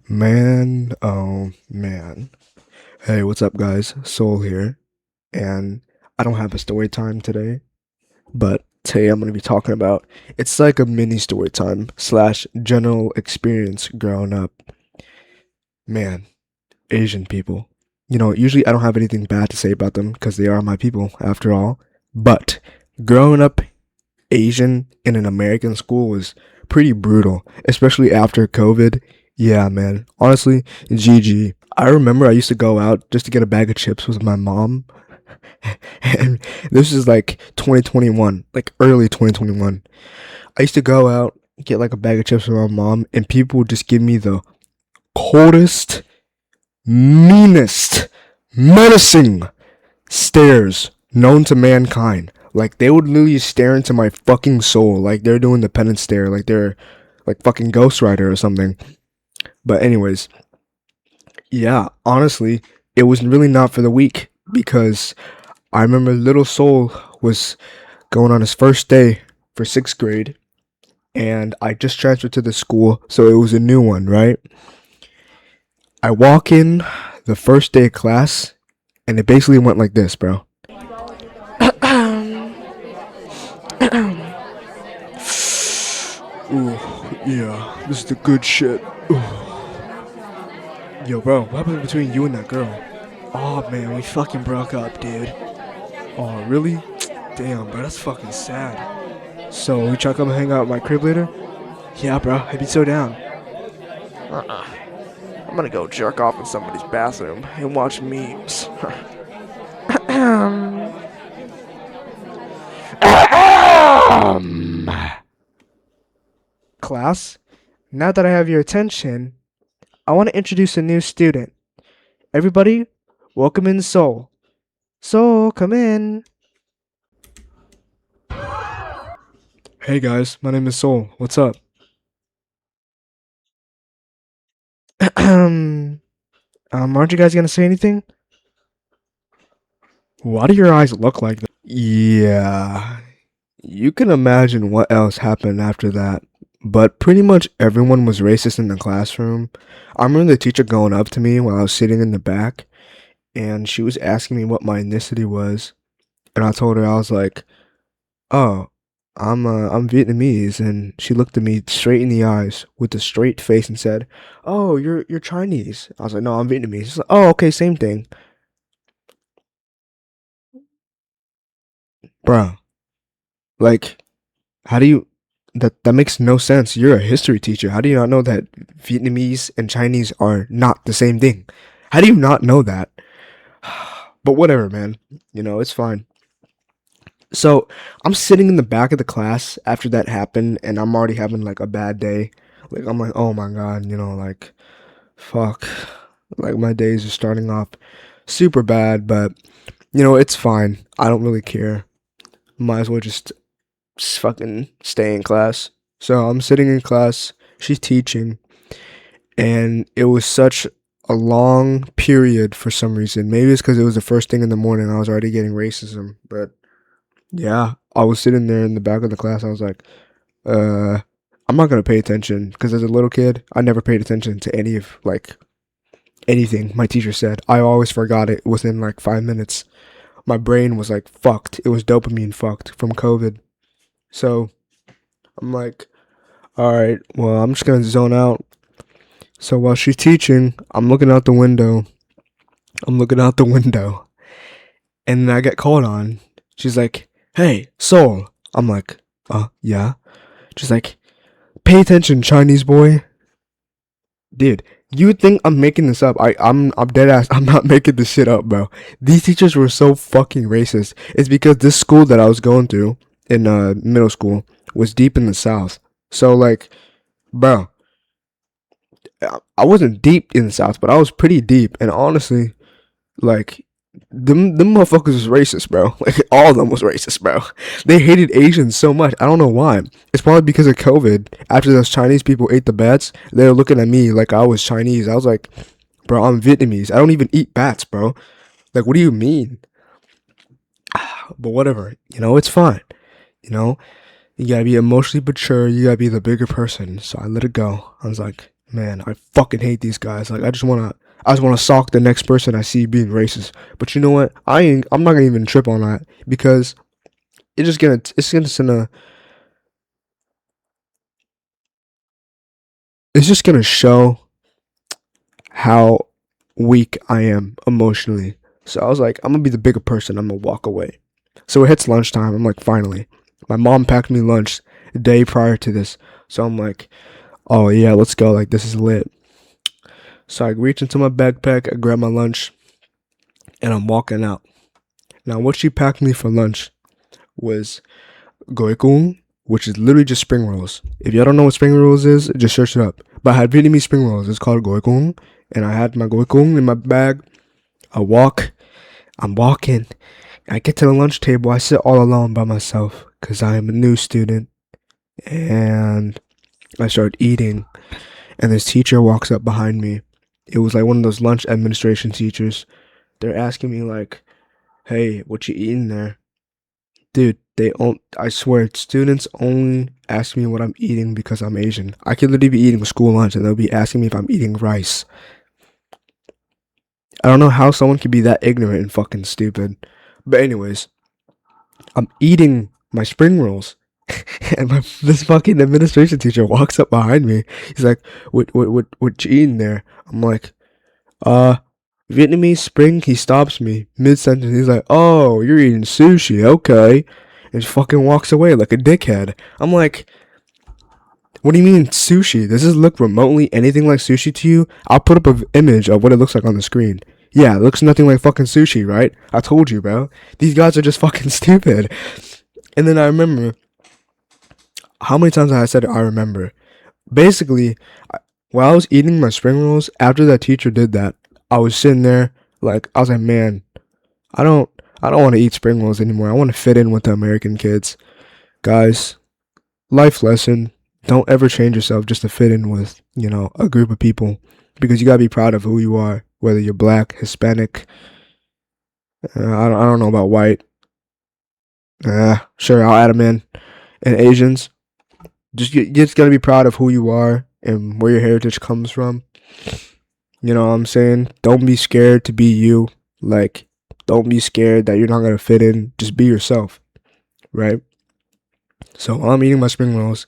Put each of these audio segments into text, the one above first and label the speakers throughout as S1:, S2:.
S1: Man, oh man. Hey, what's up, guys? Soul here, and I don't have a story time today, but today I'm going to be talking about it's like a mini story time slash general experience growing up. Man, Asian people. Usually I don't have anything bad to say about them because they are my people after all, but growing up Asian in an American school was pretty brutal, especially after COVID. Yeah, man. Honestly, GG. I remember I used to go out just to get a bag of chips with my mom. And this is like 2021, like early 2021. I used to go out, get like a bag of chips with my mom, and people would just give me the coldest, meanest, menacing stares known to mankind. Like they would literally stare into my fucking soul, like they're doing the penance stare, like they're like fucking Ghost Rider or something. But anyways, yeah, honestly, it was really not for the weak because I remember little Soul was going on his first day for sixth grade, and I just transferred to the school, so it was a new one, right? I walk in the first day of class, and it basically went like this, bro. Ooh, yeah, this is the good shit. Ooh. Yo, bro, what happened between you and that girl? Oh man, we fucking broke up, dude. Oh, really? Damn, bro, that's fucking sad. So, we try to come hang out at my crib later? Yeah, bro, I'd be so down. Uh-uh. I'm gonna go jerk off in somebody's bathroom and watch memes. Class, now that I have your attention, I want to introduce a new student. Everybody, welcome in Soul. Soul, come in. Hey guys, my name is Soul. What's up? Aren't you guys gonna say anything? Why do your eyes look like that? Yeah, you can imagine what else happened after that. But pretty much everyone was racist in the classroom. I remember the teacher going up to me while I was sitting in the back, and she was asking me what my ethnicity was, and I told her I was like, "Oh, I'm Vietnamese," and she looked at me straight in the eyes with a straight face and said, "Oh, you're Chinese." I was like, "No, I'm Vietnamese." She's like, "Oh, okay, same thing." Bruh, like, how do you that makes no sense. You're a history teacher. How do you not know that Vietnamese and Chinese are not the same thing? How do you not know that? But whatever, man. It's fine. So I'm sitting in the back of the class after that happened, and I'm already having like a bad day. Like I'm like, oh my god, like fuck. Like my days are starting off super bad, but it's fine. I don't really care. Might as well just fucking stay in class. So I'm sitting in class, she's teaching, and it was such a long period for some reason. Maybe it's because it was the first thing in the morning. I was already getting racism, but yeah, I was sitting there in the back of the class. I was like, uh, I'm not gonna pay attention because as a little kid, I never paid attention to any of like anything my teacher said. I always forgot it within like 5 minutes. My brain was like fucked. It was dopamine fucked from COVID. So I'm like, all right, well, I'm just gonna zone out. So while she's teaching, I'm looking out the window. I'm looking out the window, and then I get called on. She's like, "Hey, Soul." I'm like, yeah." She's like, "Pay attention, Chinese boy." Dude, you would think I'm making this up. I'm dead ass. I'm not making this shit up, bro. These teachers were so fucking racist. It's because this school that I was going to in middle school was deep in the south. So like, bro, I wasn't deep in the South, but I was pretty deep. And honestly, like, them motherfuckers was racist, bro. Like, all of them was racist, bro. They hated Asians so much. I don't know why. It's probably because of COVID. After those Chinese people ate the bats, they were looking at me like I was Chinese. I was like, bro, I'm Vietnamese. I don't even eat bats, bro. Like, what do you mean? But whatever. It's fine. You know, you gotta be emotionally mature. You gotta be the bigger person. So I let it go. I was like, Man, I fucking hate these guys. Like, I just wanna sock the next person I see being racist. But you know what? I'm not gonna even trip on that because it's just gonna show how weak I am emotionally. So I was like, I'm gonna be the bigger person. I'm gonna walk away. So it hits lunchtime. I'm like, finally. My mom packed me lunch the day prior to this. So I'm like, oh yeah, let's go. Like, this is lit. So I reach into my backpack, I grab my lunch, and I'm walking out. Now, what she packed me for lunch was goikung, which is literally just spring rolls. If y'all don't know what spring rolls is, just search it up. But I had Vietnamese spring rolls. It's called goikung, and I had my goikung in my bag. I'm walking. I get to the lunch table. I sit all alone by myself because I am a new student, and I start eating. And this teacher walks up behind me. It was like one of those lunch administration teachers. They're asking me like, "Hey, what you eating there?" Dude, I swear, students only ask me what I'm eating because I'm Asian. I could literally be eating school lunch and they'll be asking me if I'm eating rice. I don't know how someone could be that ignorant and fucking stupid. But anyways, I'm eating my spring rolls. And this fucking administration teacher walks up behind me. He's like, what you eating there? I'm like, uh, Vietnamese spring. He stops me mid sentence. He's like, oh, you're eating sushi, okay? And just fucking walks away like a dickhead. I'm like, what do you mean sushi? Does this look remotely anything like sushi to you? I'll put up an image of what it looks like on the screen. Yeah, it looks nothing like fucking sushi, right? I told you, bro. These guys are just fucking stupid. And then I remember how many times I said I remember. Basically, while I was eating my spring rolls, after that teacher did that, I was sitting there like I was like, man, I don't I don't want to eat spring rolls anymore. I want to fit in with the American kids. Guys, life lesson. Don't ever change yourself just to fit in with, a group of people because you got to be proud of who you are, whether you're black, Hispanic, I don't know about white. Sure, I'll add them in. And Asians, you just got to be proud of who you are and where your heritage comes from. You know what I'm saying? Don't be scared to be you. Like, don't be scared that you're not going to fit in. Just be yourself, right? So while I'm eating my spring rolls,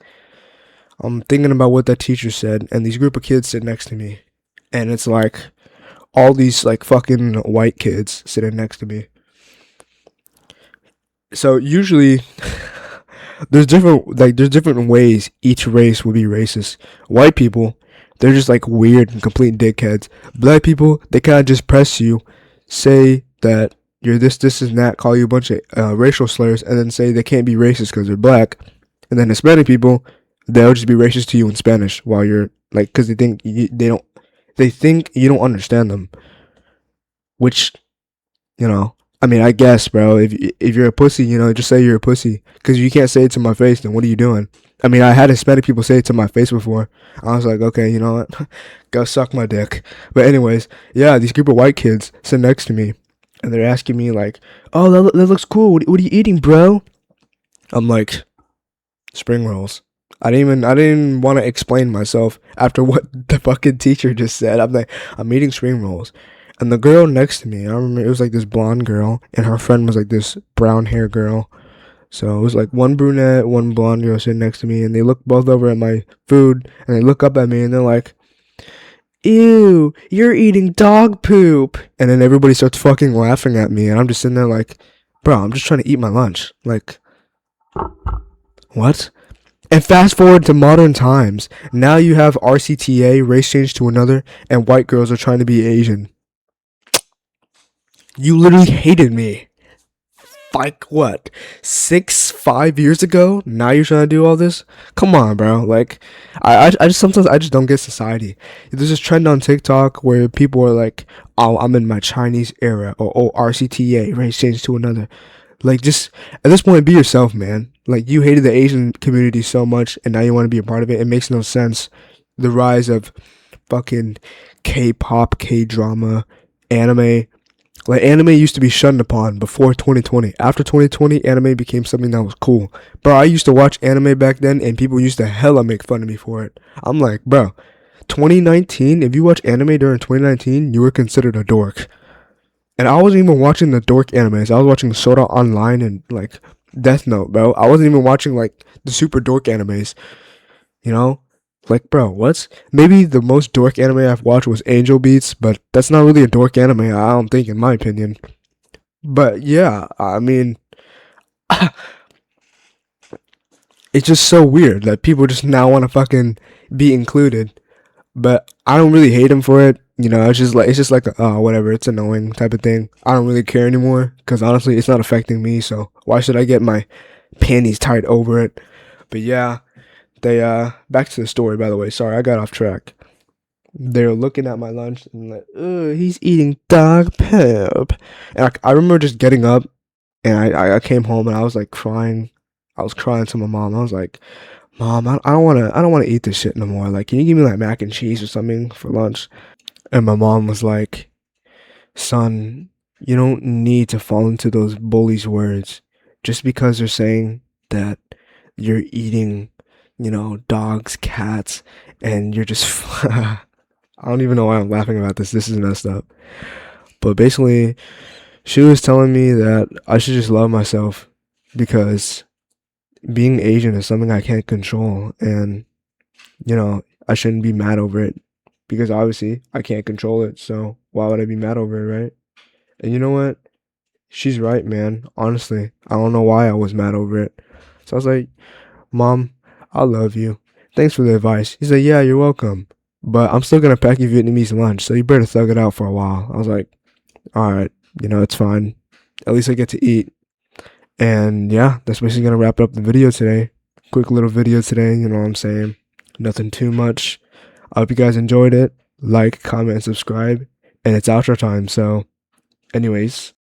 S1: I'm thinking about what that teacher said, and these group of kids sit next to me. And it's like all these like fucking white kids sitting next to me. So usually there's different ways each race would be racist. White people, they're just like weird and complete dickheads. Black people, they kind of just press you, say that you're this, and that, call you a bunch of racial slurs, and then say they can't be racist because they're black. And then Hispanic people, they'll just be racist to you in Spanish while you're like, because they think you don't understand them. Which, I mean, I guess, bro, if you're a pussy, just say you're a pussy. Because you can't say it to my face, then what are you doing? I mean, I had Hispanic people say it to my face before. I was like, okay, you know what? Go suck my dick. But anyways, yeah, these group of white kids sit next to me. And they're asking me like, oh, that looks cool. What are you eating, bro? I'm like, spring rolls. I didn't want to explain myself after what the fucking teacher just said. I'm like, I'm eating spring rolls. And the girl next to me, I remember it was like this blonde girl, and her friend was like this brown hair girl. So it was like one brunette, one blonde girl sitting next to me, and they look both over at my food, and they look up at me, and they're like, ew, you're eating dog poop. And then everybody starts fucking laughing at me, and I'm just sitting there like, bro, I'm just trying to eat my lunch. Like, what? And fast forward to modern times. Now you have RCTA, race change to another, and white girls are trying to be Asian. You literally hated me. Like what? 5 years ago? Now you're trying to do all this? Come on, bro. Like, I just sometimes I just don't get society. There's this trend on TikTok where people are like, "Oh, I'm in my Chinese era," or "Oh, RCTA, race change to another." Like, just at this point, be yourself, man. Like, you hated the Asian community so much, and now you want to be a part of it. It makes no sense. The rise of fucking K-pop, K-drama, anime. Like, anime used to be shunned upon before 2020. After 2020, anime became something that was cool. Bro, I used to watch anime back then, and people used to hella make fun of me for it. I'm like, bro, 2019, if you watch anime during 2019, you were considered a dork. And I wasn't even watching the dork animes. I was watching Sword Art Online and like Death Note, bro. I wasn't even watching like the super dork animes, you know? Like, bro, what's maybe the most dork anime I've watched was Angel Beats, but that's not really a dork anime, I don't think, in my opinion. But yeah, I mean, it's just so weird that people just now want to fucking be included. But I don't really hate him for it. You know, it's just like whatever. It's annoying type of thing. I don't really care anymore because honestly, it's not affecting me. So why should I get my panties tied over it? But yeah, they back to the story. By the way, sorry I got off track. They're looking at my lunch and like, he's eating dog poop. And I remember just getting up and I came home and I was like crying. I was crying to my mom. I was like, Mom, I don't wanna eat this shit no more. Like, can you give me like mac and cheese or something for lunch? And my mom was like, Son, you don't need to fall into those bullies' words. Just because they're saying that you're eating, you know, dogs, cats, and you're just I don't even know why I'm laughing about this. This is messed up. But basically, she was telling me that I should just love myself because being Asian is something I can't control, and you know, I shouldn't be mad over it because obviously I can't control it. So why would I be mad over it, right? And you know what? She's right, man. Honestly, I don't know why I was mad over it. So I was like, Mom, I love you. Thanks for the advice. He said, Yeah, you're welcome. But I'm still gonna pack you Vietnamese lunch, so you better thug it out for a while. I was like, all right, you know, it's fine. At least I get to eat. And yeah, that's basically gonna wrap up the video today. Quick little video today, you know what I'm saying? Nothing too much. I hope you guys enjoyed it. Like, comment, and subscribe. And it's outro time, so anyways.